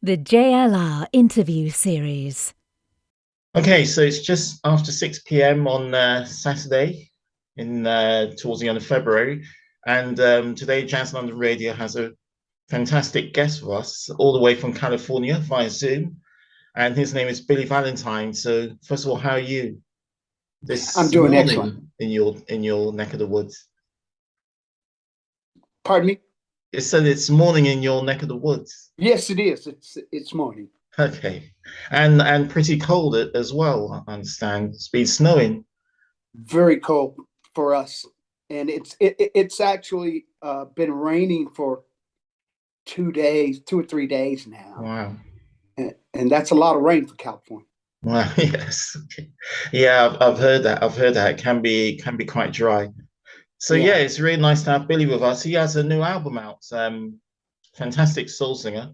The JLR interview series. Okay, so it's just after 6 p.m. on Saturday in towards the end of February. And today Jazz London Radio has a fantastic guest for us, all the way from California via Zoom. And his name is Billy Valentine. So first of all, how are you I'm this doing excellent. morning in your neck of the woods? Pardon me? It said it's morning in your neck of the woods. Yes, it is. It's morning. Okay. And pretty cold as well, I understand. It's been snowing. Very cold for us, and it's actually been raining for 2 days, 2 or 3 days now, Wow. and that's a lot of rain for California. Wow, yes. Okay. Yeah, I've heard that. I've heard that it can be quite dry. So yeah, Yeah. it's really nice to have Billy with us. He has a new album out. Fantastic soul singer,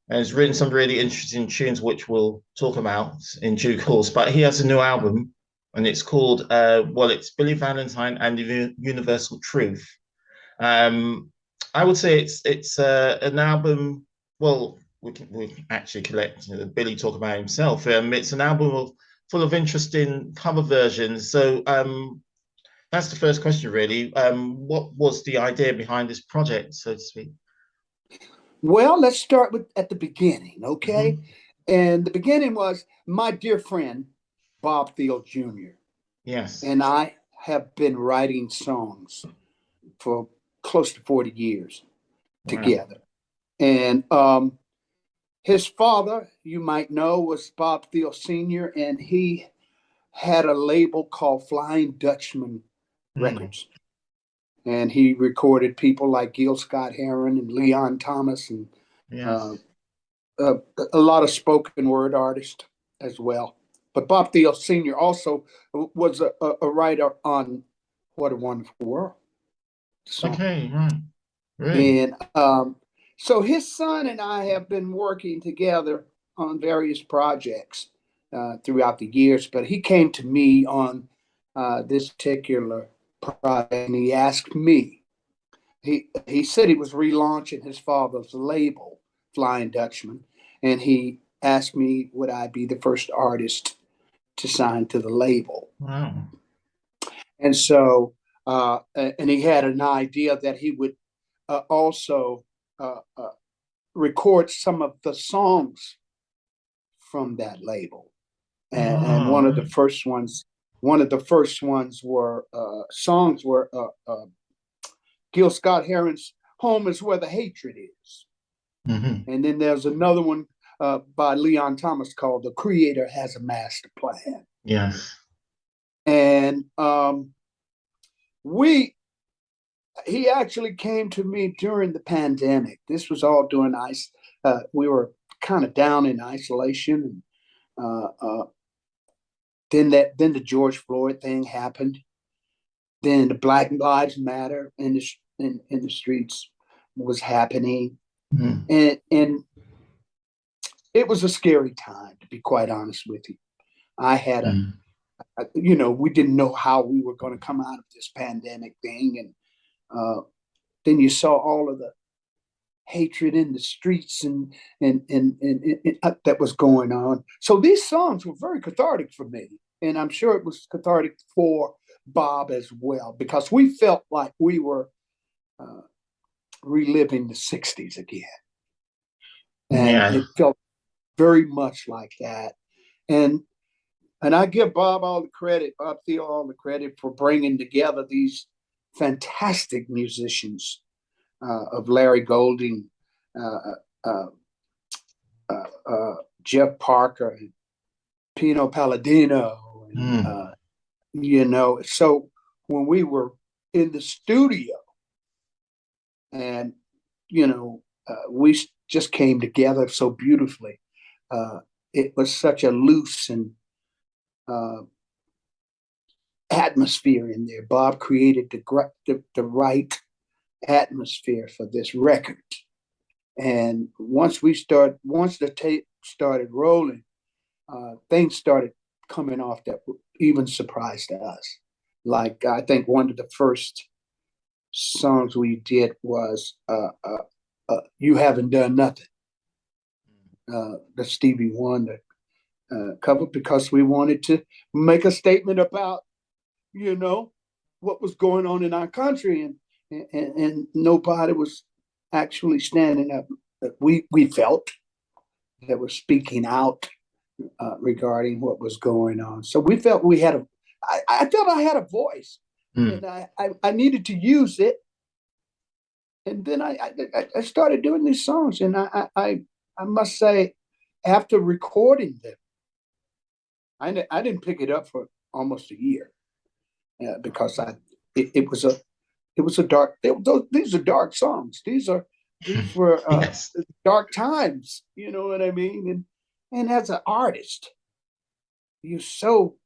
and has written some really interesting tunes, which we'll talk about in due course. But he has a new album, and it's called it's Billy Valentine and the Universal Truth. Um, I would say it's an album. Well, we can actually collect Billy talk about himself. It's an album full of interesting cover versions. So that's the first question, really. What was the idea behind this project, so to speak? Well, let's start with at the beginning, okay? Hmm. And the beginning was my dear friend Bob Thiel Jr. Yes. and I have been writing songs for close to 40 years Wow. together. And his father, you might know, was Bob Thiel Sr., and he had a label called Flying Dutchman Mm. Records. And he recorded people like Gil Scott Heron and Leon Thomas and uh, Yes. uh, a lot of spoken word artists as well. But Bob Thiel Sr. also was a writer on What a Wonderful World song. Okay. Right. Really. And so his son and I have been working together on various projects throughout the years. But he came to me on this particular project, and he asked me. He said he was relaunching his father's label, Flying Dutchman, and he asked me would I be the first artist to sign to the label. Wow. And so, and he had an idea that he would also record some of the songs from that label. And Oh, right. one of the first ones were songs were Gil Scott Heron's "Home Is Where the Hatred Is," Hmm. and then there's another one by Leon Thomas called "The Creator Has a Master Plan." Yes. And we he actually came to me during the pandemic. This was all during ice. We were kind of down in isolation. Then the George Floyd thing happened. Then the Black Lives Matter in the streets was happening, Mm. and it was a scary time, to be quite honest with you. I had Mm. we didn't know how we were going to come out of this pandemic thing, and then you saw all of the hatred in the streets and that was going on. So these songs were very cathartic for me, and I'm sure it was cathartic for Bob as well because we felt like we were uh, reliving the '60s again, and Yeah. it felt very much like that. And and I give Bob all the credit, Bob Thiel all the credit for bringing together these fantastic musicians of Larry Golding, uh, uh, Jeff Parker, and Pino Palladino, and Mm. So when we were in the studio, and we just came together so beautifully. It was such a loose and uh, atmosphere in there. Bob created the right atmosphere for this record. And once the tape started rolling, things started coming off that even surprised us. Like I think one of the first songs we did was "You Haven't Done Nothing," the Stevie Wonder cover, because we wanted to make a statement about, what was going on in our country, and nobody was actually standing up. We felt that was speaking out regarding what was going on. So we felt we had I felt I had a voice, and I needed to use it. And then I started doing these songs, and I must say, after recording them, I didn't pick it up for almost a year, because it was a dark. These are dark songs. These were Yes. dark times. You know what I mean? And as an artist, you so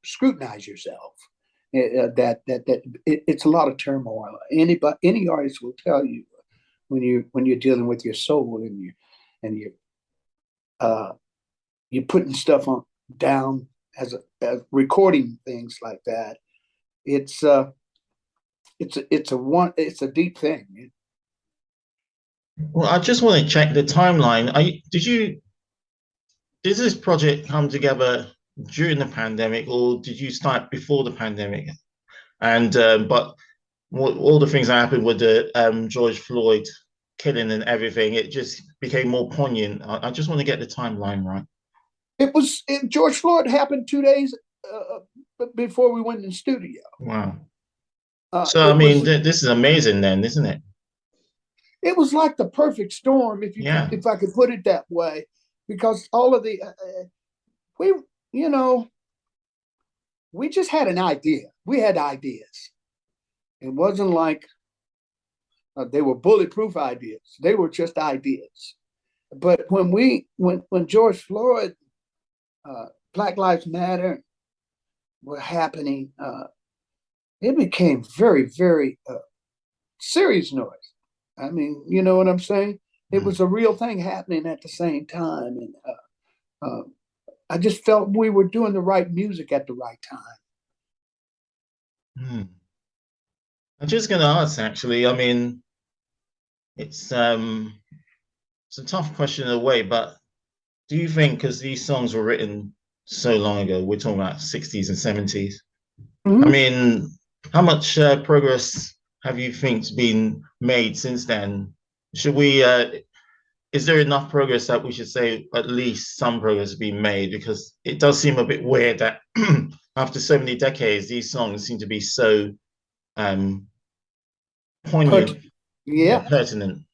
scrutinize yourself, that it's a lot of turmoil. Any artist will tell you, when you're dealing with your soul, and you're putting stuff on down as recording things like that. It's a deep thing. Well, I just want to check the timeline. Did this project come together during the pandemic, or did you start before the pandemic? And but all the things that happened with the George Floyd killing and everything, it just became more poignant. I just want to get the timeline right. George Floyd happened 2 days before we went in the studio. Wow. So I mean, this is amazing, then, isn't it? It was like the perfect storm, if I could put it that way, because all of the we just had an idea. We had ideas. It wasn't like they were bulletproof ideas. They were just ideas. But when George Floyd, Black Lives Matter were happening, it became very, very serious noise. I mean, you know what I'm saying? It was a real thing happening at the same time, and I just felt we were doing the right music at the right time. I'm just going to ask, actually. I mean, it's a tough question in a way, but do you think, because these songs were written so long ago, we're talking about 60s and 70s, I mean, how much progress have you think's been made since then? Should we, is there enough progress that we should say at least some progress has been made? Because it does seem a bit weird that after so many decades, these songs seem to be so poignant, pertinent.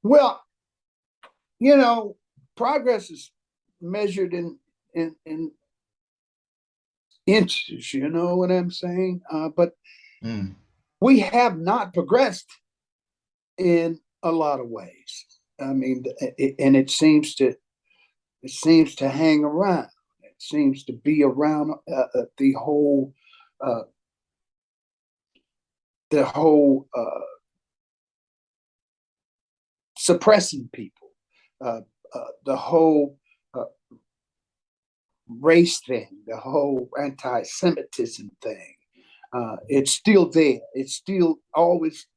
Well, progress is measured in inches. You know what I'm saying? But we have not progressed in a lot of ways. I mean, and it seems to hang around. It seems to be around the whole suppressing people, the whole race thing, the whole anti-Semitism thing. It's still there. It's still always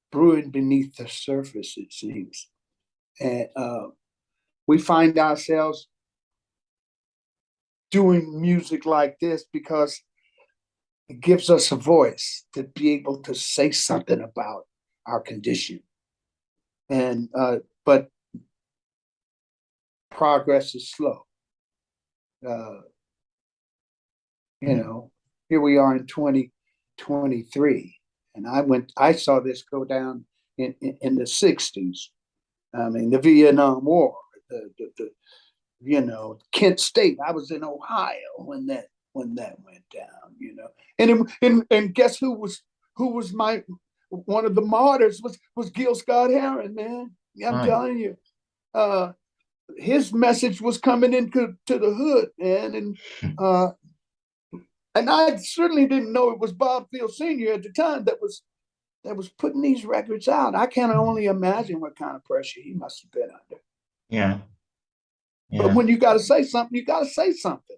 brewing beneath the surface, it seems. And we find ourselves doing music like this because it gives us a voice to be able to say something about our condition. And but progress is slow. Here we are in 2023, and I saw this go down in the 60s. I mean, the Vietnam War, Kent State. I was in Ohio when that went down. And guess who was one of the martyrs was Gil Scott Heron, man. I'm telling you, his message was coming into the hood, man, and I certainly didn't know it was Bob Field Sr. at the time that was putting these records out. I can only imagine what kind of pressure he must have been under. Yeah. But when you got to say something, you got to say something.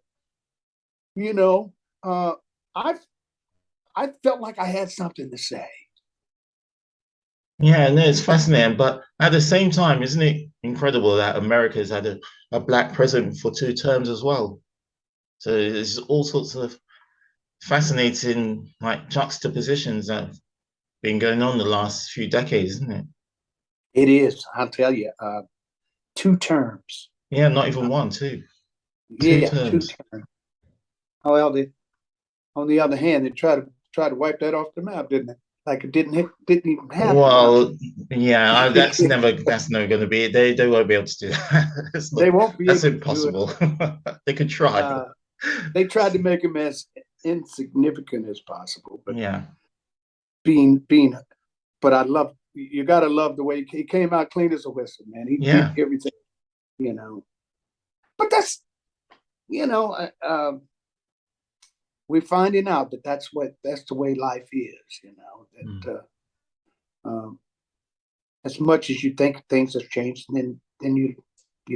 I felt like I had something to say. Yeah, no, it's fascinating. But at the same time, isn't it incredible that America's had a black president for 2 terms as well? So there's all sorts of fascinating like juxtapositions that have been going on the last few decades, isn't it? It is, I'll tell you, 2 terms. Yeah, not even Uh, one, two, two yeah, two terms. terms. Oh, well, on the other hand, they try to wipe that off the map, didn't they? Like it didn't even happen. Well, yeah, that's never going to be. They won't be able to do that. It's not, They won't be that's able to do it. impossible. They could try. Uh, they tried to make him as insignificant as possible, but Yeah, being. But I love you. Got to love the way he came out clean as a whistle, man. He did yeah, everything, you know. But that's you know, we're finding out that that's the way life is. You know mm, that as much as you think things have changed, then you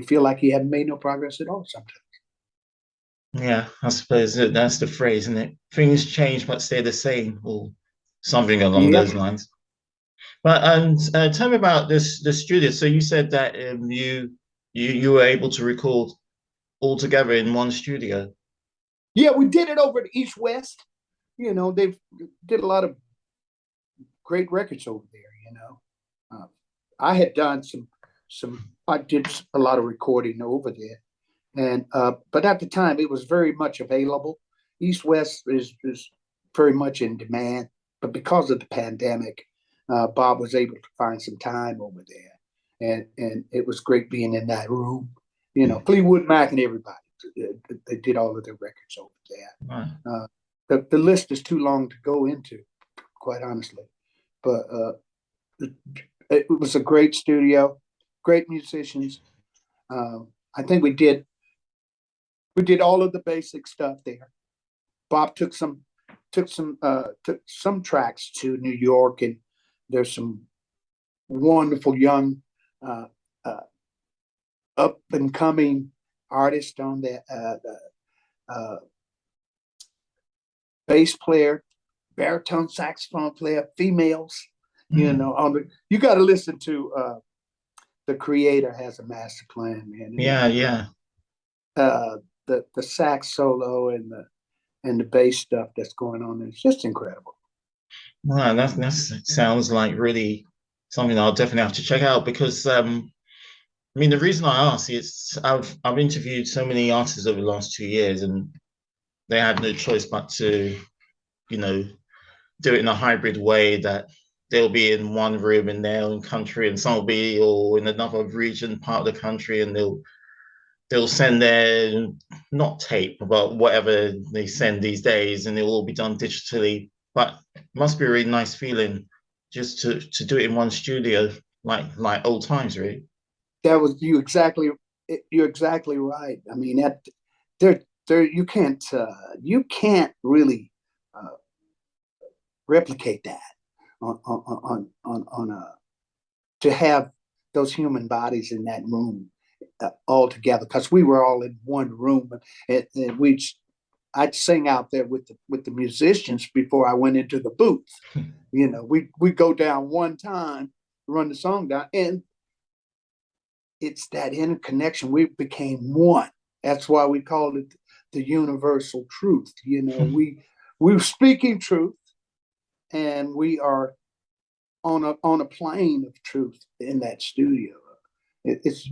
feel like you haven't made no progress at all. Sometimes. yeah. I suppose that's the phrase, isn't it? Things change but stay the same, or something along Yep. those lines. But tell me about the studio. So you said that you were able to record all together in one studio. Yeah, we did it over at East West. They did a lot of great records over there. I had done I did a lot of recording over there, and but at the time it was very much available. East West is very much in demand, but because of the pandemic, Bob was able to find some time over there, and it was great being in that room. Fleetwood Mac and everybody, they did all of their records over there. Right. The list is too long to go into, quite honestly, but it was a great studio, great musicians. I think we did all of the basic stuff there. Bob took some tracks to New York, and there's some wonderful young uh, uh, up and coming artists on there. The bass player, baritone saxophone player, females. Mm. You got to listen to the Creator has a master plan, man. Yeah, yeah. The sax solo and the bass stuff that's going on is just incredible. Wow, that sounds like really something I'll definitely have to check out because I mean the reason I ask is I've interviewed so many artists over the last 2 years and they had no choice but to, you know, do it in a hybrid way that they'll be in one room in their own country and some will be or in another region part of the country and they'll send their not tape but whatever they send these days and it'll all be done digitally but it must be a really nice feeling just to do it in one studio like old times really. That was you're exactly right. I mean that there you can't really uh, replicate that on a to have those human bodies in that room all together because we were all in one room and I'd sing out there with the musicians before I went into the booth. We go down one time, run the song down, and it's that interconnection. We became one. That's why we called it the universal truth. We're speaking truth, and we are on a plane of truth in that studio. It's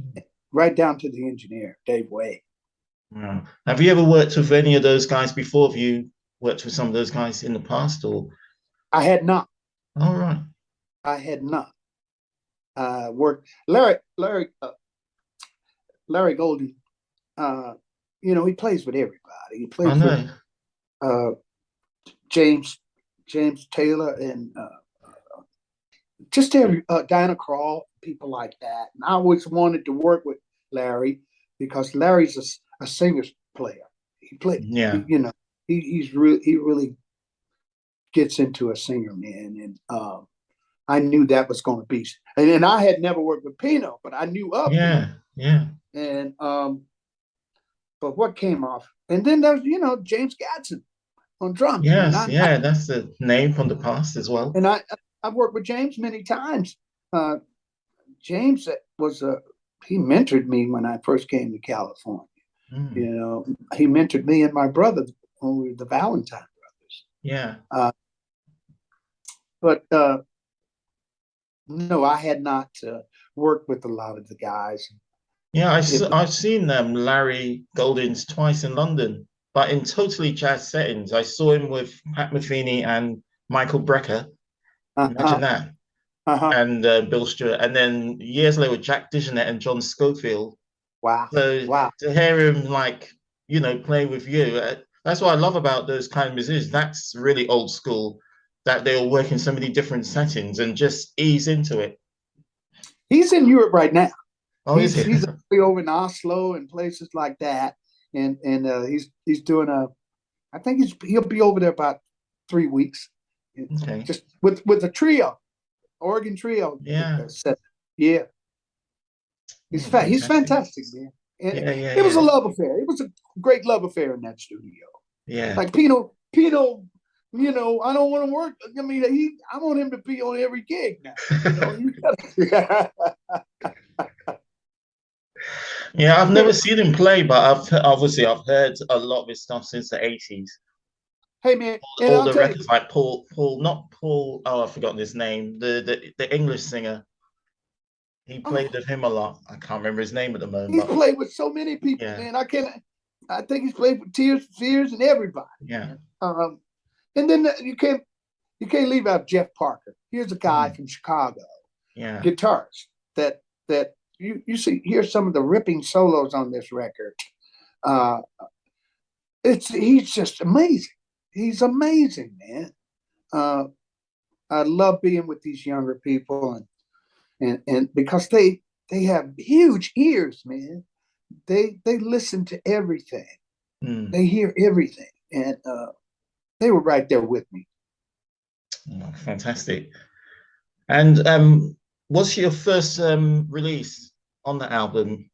right down to the engineer, Dave Way. Wow. Have you ever worked with any of those guys before? Have you worked with some of those guys in the past or I had not. all right. I had not worked. Larry Golden. Uh, he plays with everybody. He I plays with know. uh, James James Taylor and just every Diana Krall, people like that. And I always wanted to work with Larry because Larry's a singer player. He play, Yeah. he really gets into a singer, man. And I knew that was going to be. And I had never worked with Pino, but I knew of Pino. Yeah. Yeah. And but what came off? And then there's James Gadsden on drums, man. Yes, yeah, that's the name from the past as well. And I've worked with James many times. uh, James he mentored me when I first came to California. You Mm. know, he mentored me and my brother when we were the Valentine brothers. Yeah. But no, I had not worked with a lot of the guys. Yeah, It was, I've seen Larry Goldings twice in London, but in totally jazz settings. I saw him with Pat Metheny and Michael Brecker. Imagine uh-huh, that. uh-huh. And Bill Stewart. And then years later, Jack DeJohnette and John Schofield. Wow, So wow. to hear him play with you, that's what I love about those kind of musicians. That's really old school, that they all work in so many different settings and just ease into it. He's in Europe right now. Oh, is it? He's over in Oslo and places like that, and he's doing I think he'll be over there about 3 weeks, Okay. just with a trio, organ trio. Yeah. Set. Yeah, Oh, he's fantastic. fantastic, man. And Yeah, yeah, it was a yeah. love affair. It was a great love affair in that studio. Yeah. Like Pino, you know, I don't want to work. I mean, I want him to be on every gig now. You know, Yeah, I've never seen him play, but I've heard a lot of his stuff since the 80s. hey man, and All I'll the tell you, records like not Paul, oh, I've forgotten his name. The English singer. He played oh, with him a lot. I can't remember his name at the moment, he's but played with so many people, yeah, man. I think he's played with Tears and everybody, yeah. man. And then you can't leave out Jeff Parker. Here's a guy Mm, from Chicago, yeah. guitarist that you see. Here's some of the ripping solos on this record. Uh, he's just amazing. He's amazing, man. Uh, I love being with these younger people, and because they have huge ears, man. They listen to everything. Mm. They hear everything, and they were right there with me. Oh, fantastic. And what's your first release on the album?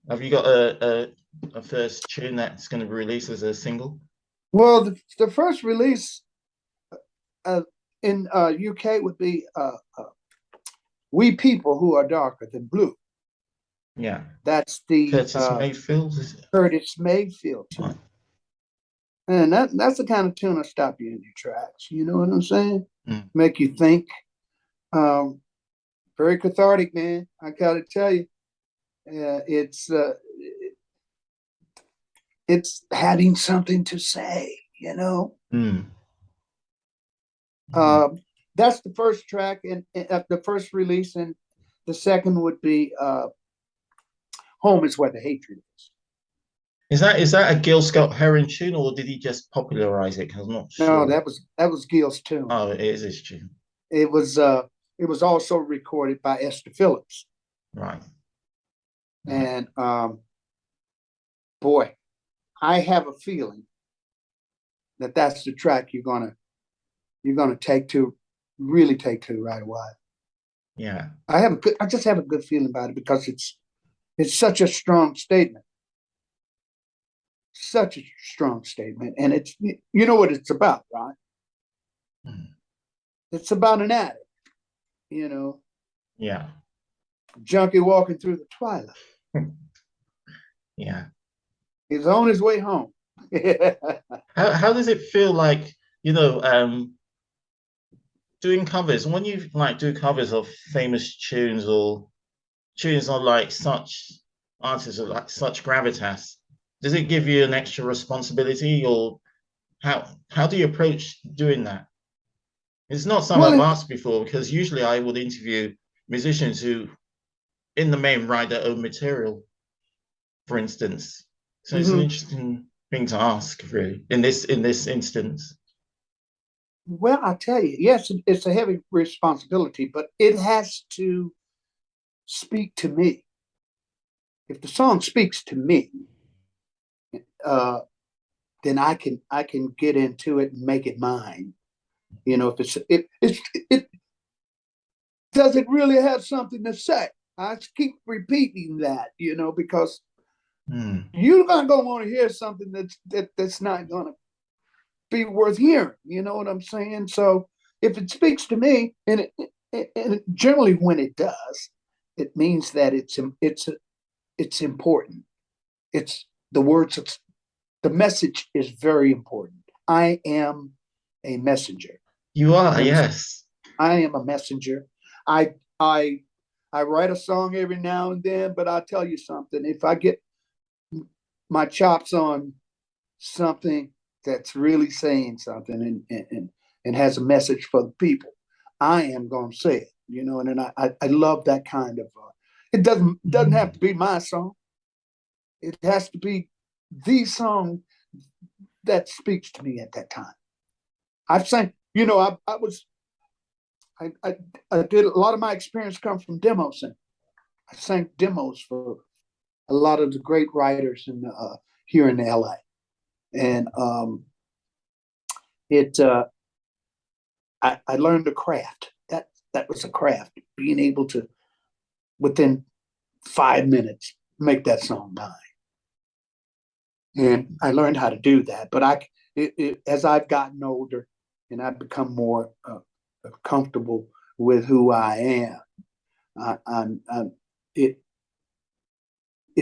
Have you got a first tune that's going to be released as a single? Well, the first release uh, in UK would be "We People Who Are Darker Than Blue." Yeah. That's the Curtis Mayfield, is it? Curtis Mayfield Right. tune, and that's the kind of tune that stop you in your tracks. You know what I'm saying? Mm. Make you think. Um, Very cathartic, man. I gotta tell you, it's having something to say. You know, Mm. Yeah. uh, that's the first track and the first release, and the second would be "Home Is Where the Hatred Is." Is that a Gil Scott Heron tune, or did he just popularize it? 'Cause I'm not No, sure. that was Gil's tune. Oh, it is his tune. It was also recorded by Esther Phillips, Right. Right. and boy, I have a feeling that that's the track you're gonna really take to right away. Yeah. I just have a good feeling about it because it's such a strong statement, and it's you know what it's about, right? Mm. It's about an addict, you know, Yeah. junkie walking through the twilight. Yeah. He's on his way home. How does it feel like, you know, doing covers? When you like do covers of famous tunes or tunes on like such artists of like such gravitas, does it give you an extra responsibility, or how do you approach doing that? It's not something Well, I've asked before because usually I would interview musicians who, in the main, write their own material, for instance. So it's an mhm. interesting thing to ask, really, in this instance. Well, I tell you, yes, it's a heavy responsibility, but it has to speak to me. If the song speaks to me, uh, then I can get into it and make it mine. You know, if it does it really have something to say? I keep repeating that, you know, because Hmm. you're not gonna want to hear something that's not gonna be worth hearing. You know what I'm saying? So if it speaks to me, and and generally when it does, it means that it's important. It's the words. The message is very important. I am a messenger. You are, And yes. I am a messenger. I I I write a song every now and then, but I'll tell you something. If I get my chops on something that's really saying something and has a message for the people, I am going to say it, and I love that kind of, it doesn't have to be my song. It has to be the song that speaks to me at that time. I've sang, I, I did a lot of my experience come from demo singing. I sang demos for a lot of the great writers here in LA. And it I learned a craft. That was a craft, being able to within 5 minutes make that song mine. And I learned how to do that. But as I've gotten older and I've become more comfortable with who I am, it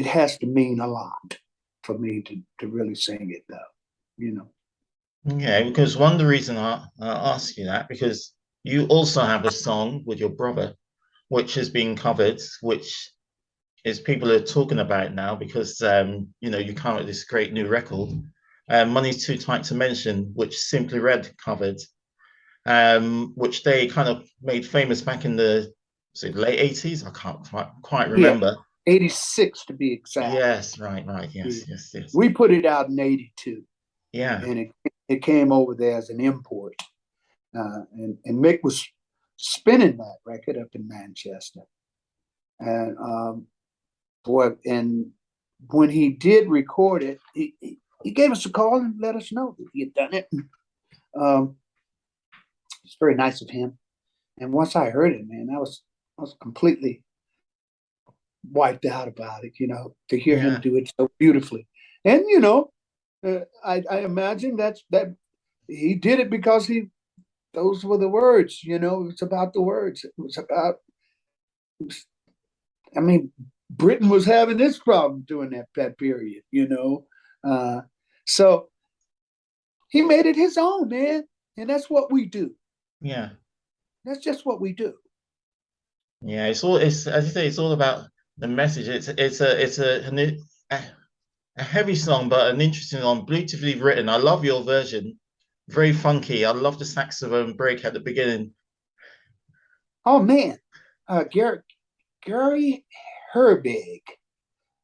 has to mean a lot for me to really sing it, though. Yeah, because one of the reason I ask you that, because you also have a song with your brother, which has been covered, which is people are talking about now because you come with this great new record, Money's Too Tight to Mention, which Simply Red covered, which they kind of made famous back in the late 80s. I can't quite Yeah, remember. 86 to be exact. Yes, right, Yeah. yes. We put it out in 82. Yeah. And it came over there as an import. And Mick was spinning that record up in Manchester. And and when he did record it, he gave us a call and let us know that he had done it. And, it's very nice of him. And once I heard it, man, I was completely wiped out about it, to hear him do it so beautifully. And I imagine that he did it because those were the words, it was about the words. I mean, Britain was having this problem during that period, so he made it his own, man. And that's what we do. Yeah. That's just what we do. Yeah, it's as you say, it's all about the message. It's a heavy song, but an interesting one, beautifully written. I love your version. Very funky. I love the saxophone break at the beginning. Oh man, Gary Herbig.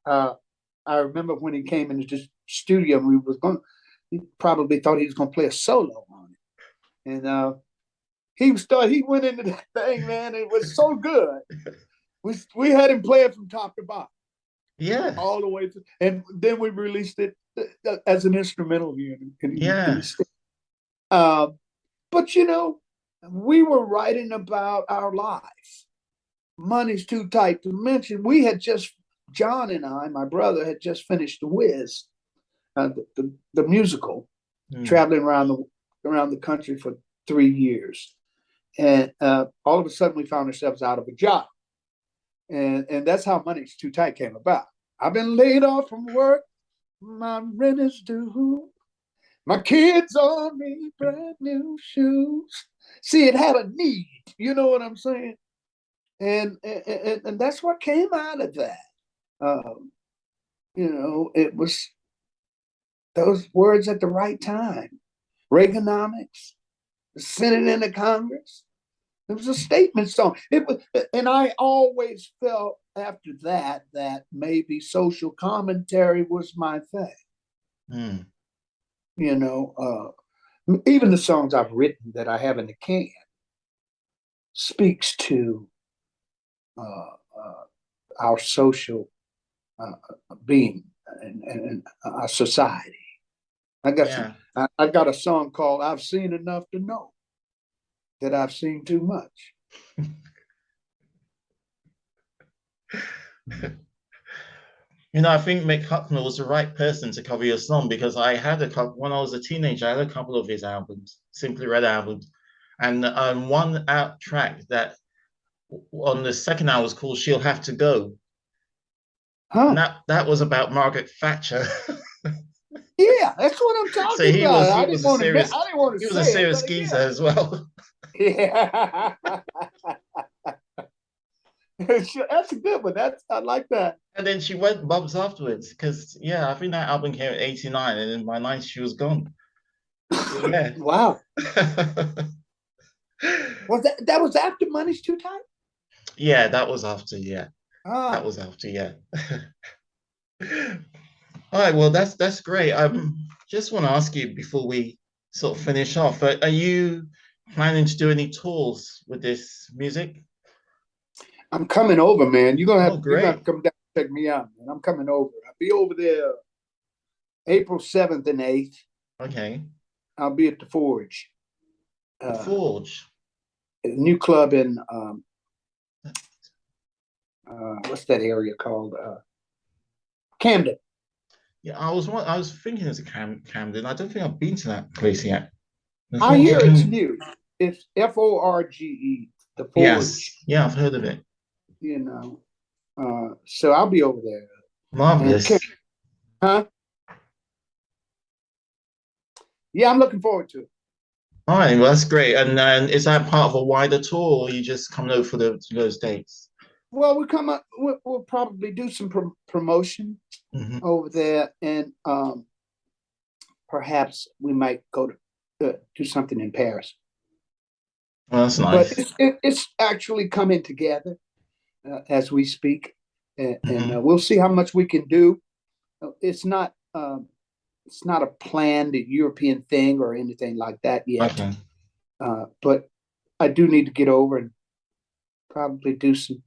I remember when he came into the studio, he probably thought he was going to play a solo on it, and he went into that thing, man. It was so good. We had him play it from top to bottom. Yeah. All the way through. And then we released it as an instrumental here in the state. But we were writing about our lives. Money's Too Tight to Mention. John and I, my brother, had just finished The Wiz, the musical, traveling around the country for 3 years. And all of a sudden we found ourselves out of a job. And that's how Money's Too Tight came about. I've been laid off from work. My rent is due. My kids on me brand new shoes. See, it had a need. You know what I'm saying? And that's what came out of that. It was those words at the right time. Reaganomics, the Senate and the Congress. It was a statement song. And I always felt after that maybe social commentary was my thing. Even the songs I've written that I have in the can speaks to our social being and our society. I got a song called "I've Seen Enough to Know That I've Seen Too Much." I think Mick Hucknall was the right person to cover your song because I had a couple when I was a teenager. I had a couple of his albums, Simply Red albums, and one out track that on the second hour was called "She'll Have to Go," and Huh? that was about Margaret Thatcher. Yeah, that's what I'm So talking about. he was a I didn't want to he was a say it, serious but geezer as well. yeah. That's a good one. I like that. And then she went bumps afterwards because yeah, I think that album came in '89, and in my 90s she was gone. Yeah. Wow. That was after Money's Too Tight? Yeah, that was after, yeah. That Ah, was after, yeah. All right, well, that's great. Just want to ask you before we sort of finish off, are you planning to do any tours with this music? I'm coming over, man. Oh, You're gonna have great. to come down and check me out, man. I'm coming over. I'll be over there April 7th and 8th. Okay. I'll be at the Forge. The Forge. A new club in what's that area called? Camden. Yeah, I was thinking it's a Camden. I don't think I've been to that place yet. The I Forge hear it's Camden. new. It's Forge, the Yes. Forge. Yeah, I've heard of it. You know, so I'll be over there. And Marvelous. huh? Yeah, I'm looking forward to it. All right, well, that's great. And then is that part of a wider tour, or you just coming over for those dates? Well, we come up. We'll probably do some promotion Hmm. over there, and perhaps we might go to do something in Paris. Well, that's But nice. it's actually coming together as we speak, and Hmm. we'll see how much we can do. It's not a planned European thing or anything like that yet, Okay. but I do need to get over and probably do some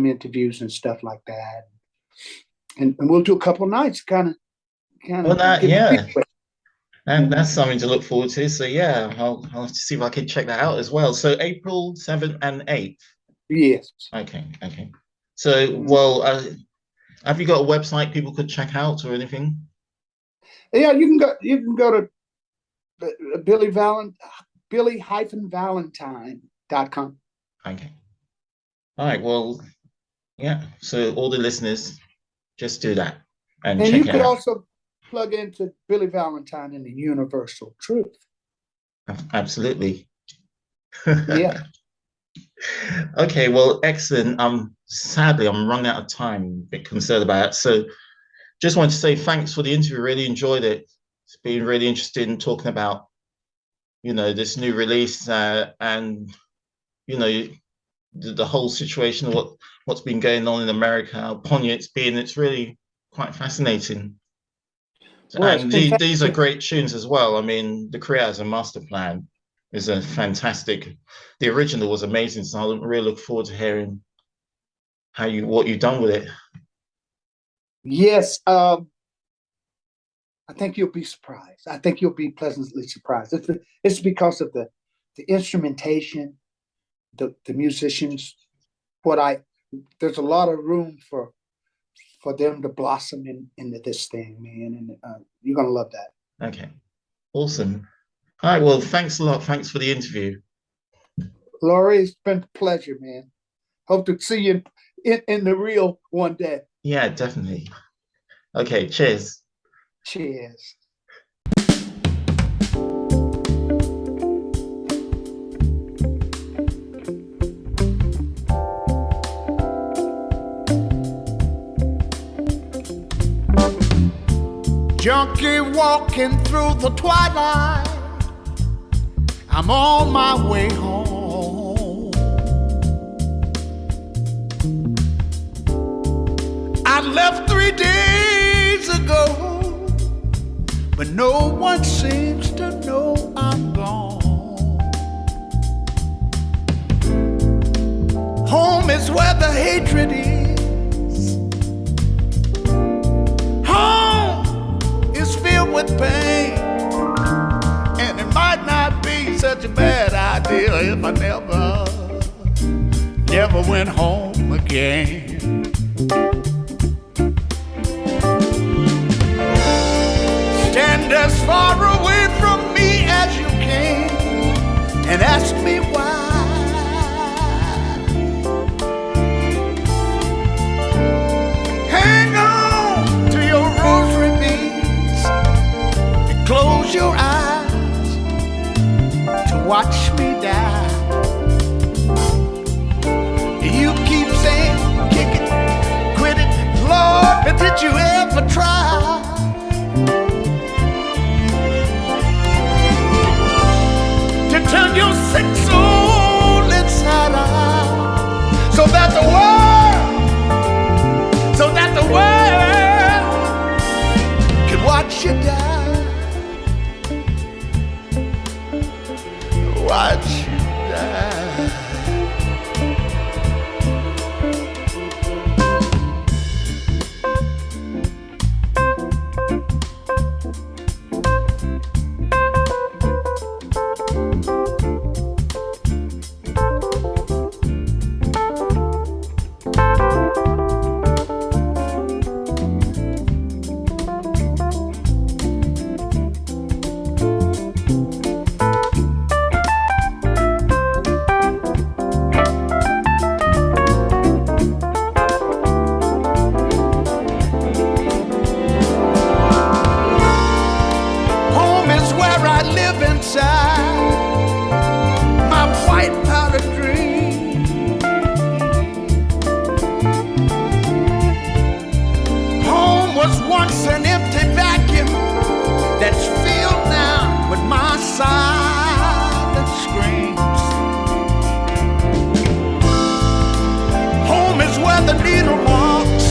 interviews and stuff like that, and we'll do a couple of nights, kind Well, of that get my feet yeah, wet. and that's something to look forward to. So yeah, I'll have to see if I can check that out as well. So April 7th and 8th. Yes. Okay, okay. So Mm. well, have you got a website people could check out or anything? Yeah, you can go to Billy-Valentine.com. Okay. All right. Well, yeah. So all the listeners, just do that and And check you it could out. also plug into Billy Valentine and the Universal Truth. Absolutely. Yeah. Okay, well, excellent. Sadly, I'm running out of time, a bit concerned about it. So just wanted to say thanks for the interview. Really enjoyed it. It's been really interesting talking about, this new release and, you know, the whole situation of what's been going on in America, how poignant it's been. It's really quite fascinating. Well, it's And been these are fascinating. great tunes as well. I mean, the Korea as a master plan is a fantastic. The original was amazing, so I really look forward to hearing what you've done with it. Yes. I think you'll be surprised. I think you'll be pleasantly surprised. It's because of the instrumentation, the musicians. What I There's a lot of room for them to blossom into this thing, man, and you're gonna love that. Okay, awesome. All right, well, thanks a lot. Thanks for the interview. Laurie, it's been a pleasure, man. Hope to see you in the real one day. Yeah, definitely. Okay, cheers. Cheers. Junkie walking through the twilight. I'm on my way home. I left 3 days ago, but no one seems to know I'm gone. Home is where the hatred is. Home is filled with pain. And it might not be such a bad idea if I never went home again. Stand as far away from me as you can and ask me why. watch me die. You keep saying, kick it, quit it, Lord, but did you ever try? To turn your sick soul inside out, so that the world can watch you die, watch you die. My white powder dream. Home was once an empty vacuum that's filled now with my silent screams. Home is where the needle marks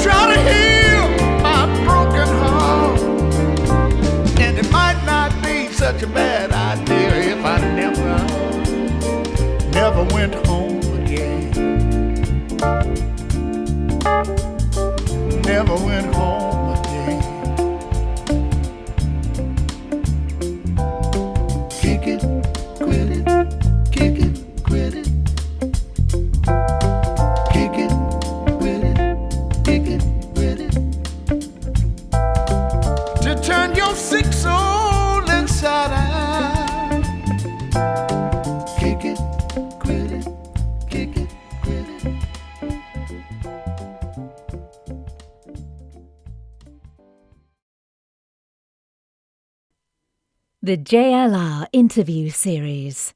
try to heal my broken heart. And it might not be such a bad idea if I never went home again. Never went home again. Kick it, quit it, kick it, quit it. Kick it, quit it, kick it, quit it. To turn your sick soul inside out. Kick it, quit it, kick it, quit it. The JLR Interview Series.